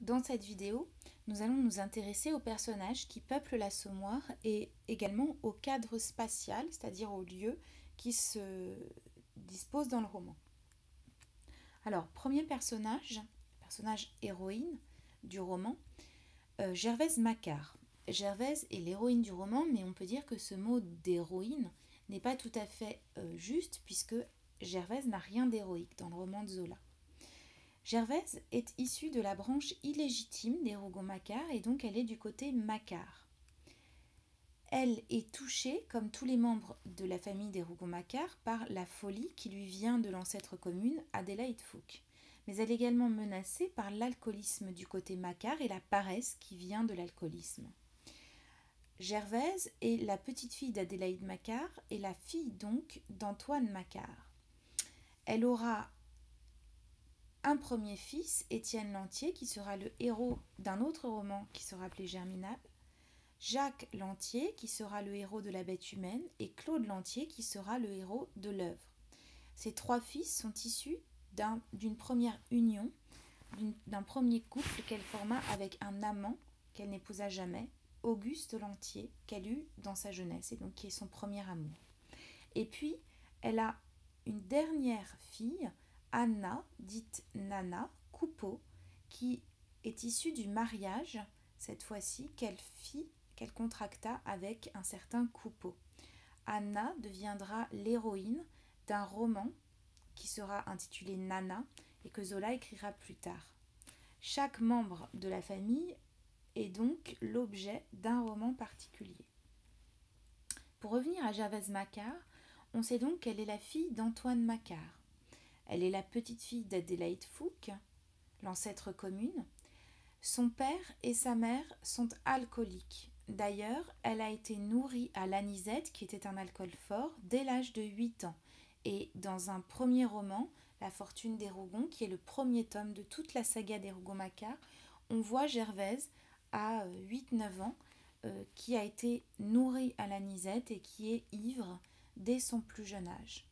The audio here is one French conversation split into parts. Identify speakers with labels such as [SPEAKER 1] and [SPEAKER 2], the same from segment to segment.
[SPEAKER 1] Dans cette vidéo, nous allons nous intéresser aux personnages qui peuplent l'Assommoir et également au cadre spatial, c'est-à-dire aux lieux qui se disposent dans le roman. Alors, premier personnage héroïne du roman, Gervaise Macquart. Gervaise est l'héroïne du roman, mais on peut dire que ce mot d'héroïne n'est pas tout à fait juste, puisque Gervaise n'a rien d'héroïque dans le roman de Zola. Gervaise est issue de la branche illégitime des Rougon-Macquart et donc elle est du côté Macquart. Elle est touchée, comme tous les membres de la famille des Rougon-Macquart, par la folie qui lui vient de l'ancêtre commune Adélaïde Fouque. Mais elle est également menacée par l'alcoolisme du côté Macquart et la paresse qui vient de l'alcoolisme. Gervaise est la petite-fille d'Adélaïde Macquart et la fille donc d'Antoine Macquart. Elle aura un premier fils, Étienne Lantier, qui sera le héros d'un autre roman qui sera appelé Germinal, Jacques Lantier, qui sera le héros de La Bête humaine, et Claude Lantier, qui sera le héros de l'œuvre. Ces trois fils sont issus d'une première union, d'un premier couple qu'elle forma avec un amant qu'elle n'épousa jamais, Auguste Lantier, qu'elle eut dans sa jeunesse, et donc qui est son premier amour. Et puis, elle a une dernière fille, Anna, dite Nana, Coupeau, qui est issue du mariage, cette fois-ci, qu'elle contracta avec un certain Coupeau. Anna deviendra l'héroïne d'un roman qui sera intitulé Nana et que Zola écrira plus tard. Chaque membre de la famille est donc l'objet d'un roman particulier. Pour revenir à Gervaise Macquart, on sait donc qu'elle est la fille d'Antoine Macquart. Elle est la petite-fille d'Adélaïde Fouque, l'ancêtre commune. Son père et sa mère sont alcooliques. D'ailleurs, elle a été nourrie à l'anisette, qui était un alcool fort, dès l'âge de 8 ans. Et dans un premier roman, La fortune des Rougon, qui est le premier tome de toute la saga des Rougon-Macquart, on voit Gervaise à 8-9 ans, qui a été nourrie à l'anisette et qui est ivre dès son plus jeune âge.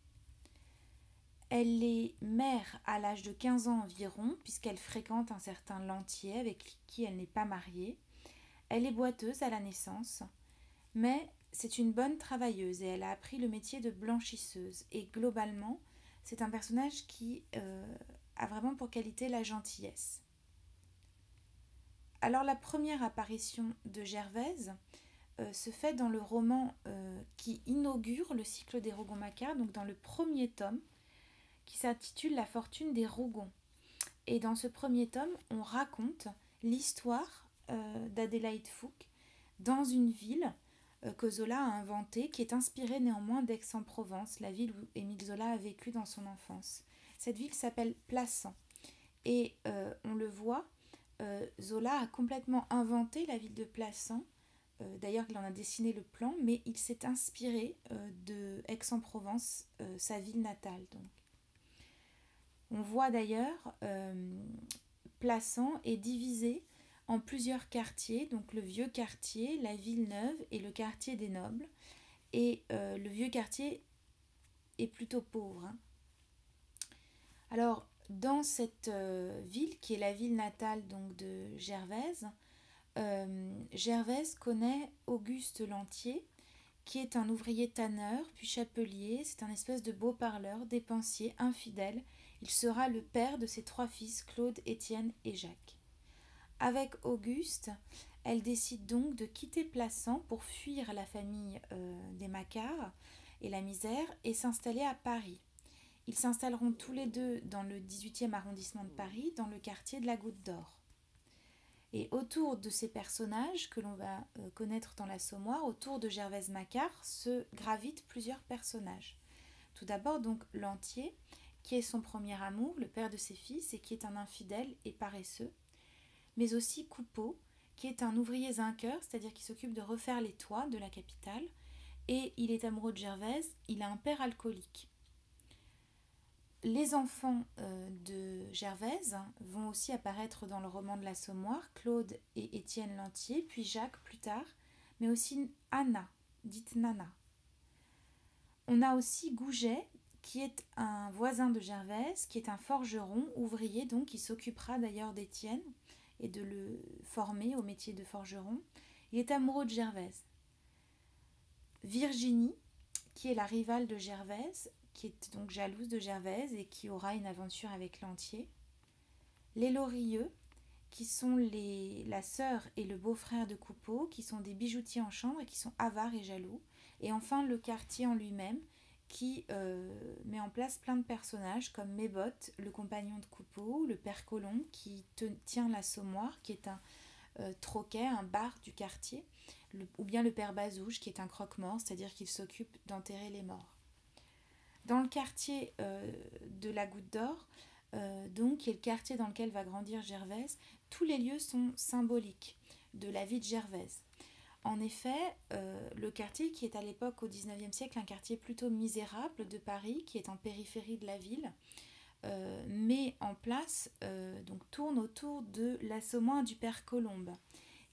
[SPEAKER 1] Elle est mère à l'âge de 15 ans environ, puisqu'elle fréquente un certain Lantier avec qui elle n'est pas mariée. Elle est boiteuse à la naissance, mais c'est une bonne travailleuse et elle a appris le métier de blanchisseuse. Et globalement, c'est un personnage qui a vraiment pour qualité la gentillesse. Alors la première apparition de Gervaise se fait dans le roman qui inaugure le cycle des Rougon-Macquart, donc dans le premier tome, qui s'intitule La fortune des Rougon. Et dans ce premier tome, on raconte l'histoire d'Adélaïde Fouque dans une ville que Zola a inventée, qui est inspirée néanmoins d'Aix-en-Provence, la ville où Émile Zola a vécu dans son enfance. Cette ville s'appelle Plassans. Et on le voit, Zola a complètement inventé la ville de Plassans. D'ailleurs, il en a dessiné le plan, mais il s'est inspiré de Aix-en-Provence, sa ville natale. Donc. On voit d'ailleurs Plassans est divisé en plusieurs quartiers, donc le vieux quartier, la ville neuve et le quartier des nobles. Et le vieux quartier est plutôt pauvre. Alors, dans cette ville, qui est la ville natale donc, de Gervaise, Gervaise connaît Auguste Lantier, qui est un ouvrier tanneur, puis chapelier. C'est un espèce de beau parleur, dépensier, infidèle. Il sera le père de ses trois fils, Claude, Étienne et Jacques. Avec Auguste, elle décide donc de quitter Plassans pour fuir la famille des Macquart et la misère et s'installer à Paris. Ils s'installeront tous les deux dans le 18e arrondissement de Paris, dans le quartier de la Goutte d'Or. Et autour de ces personnages que l'on va connaître dans l'Assommoir, autour de Gervaise Macquart, se gravitent plusieurs personnages. Tout d'abord donc Lantier, qui est son premier amour, le père de ses fils, et qui est un infidèle et paresseux. Mais aussi Coupeau, qui est un ouvrier zinqueur, c'est-à-dire qui s'occupe de refaire les toits de la capitale. Et il est amoureux de Gervaise, il a un père alcoolique. Les enfants de Gervaise vont aussi apparaître dans le roman de l'Assommoir, Claude et Étienne Lantier, puis Jacques plus tard, mais aussi Anna, dite Nana. On a aussi Gouget, qui est un voisin de Gervaise, qui est un forgeron, ouvrier donc, qui s'occupera d'ailleurs d'Étienne, et de le former au métier de forgeron. Il est amoureux de Gervaise. Virginie, qui est la rivale de Gervaise, qui est donc jalouse de Gervaise et qui aura une aventure avec Lantier. Les Lorilleux, qui sont la sœur et le beau-frère de Coupeau, qui sont des bijoutiers en chambre et qui sont avares et jaloux. Et enfin, le quartier en lui-même, qui met en place plein de personnages comme Mébotte, le compagnon de Coupeau, le père Colomb, qui tient l'assommoir, qui est un troquet, un bar du quartier, ou bien le père Bazouge, qui est un croque-mort, c'est-à-dire qu'il s'occupe d'enterrer les morts. Dans le quartier de la Goutte d'Or, donc, qui est le quartier dans lequel va grandir Gervaise, tous les lieux sont symboliques de la vie de Gervaise. En effet, le quartier qui est à l'époque au XIXe siècle un quartier plutôt misérable de Paris, qui est en périphérie de la ville, met en place, donc tourne autour de l'assommoir du père Colombe,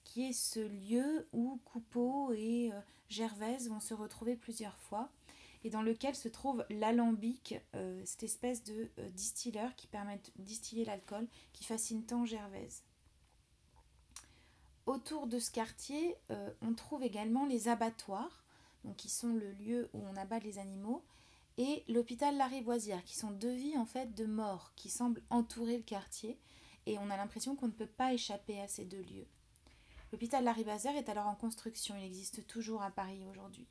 [SPEAKER 1] qui est ce lieu où Coupeau et Gervaise vont se retrouver plusieurs fois, et dans lequel se trouve l'alambic, cette espèce de distilleur qui permet de distiller l'alcool, qui fascine tant Gervaise. Autour de ce quartier, on trouve également les abattoirs, donc qui sont le lieu où on abat les animaux, et l'hôpital Lariboisière, qui sont deux vies en fait de mort qui semblent entourer le quartier, et on a l'impression qu'on ne peut pas échapper à ces deux lieux. L'hôpital Lariboisière est alors en construction, il existe toujours à Paris aujourd'hui.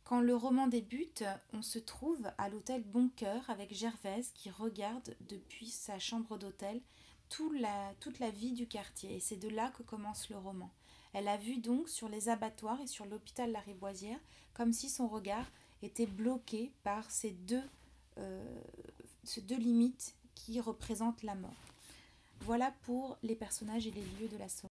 [SPEAKER 1] Quand le roman débute, on se trouve à l'hôtel Boncoeur avec Gervaise qui regarde depuis sa chambre d'hôtel toute la vie du quartier. Et c'est de là que commence le roman. Elle a vu donc sur les abattoirs et sur l'hôpital Lariboisière comme si son regard était bloqué par ces deux limites qui représentent la mort. Voilà pour les personnages et les lieux de la soirée.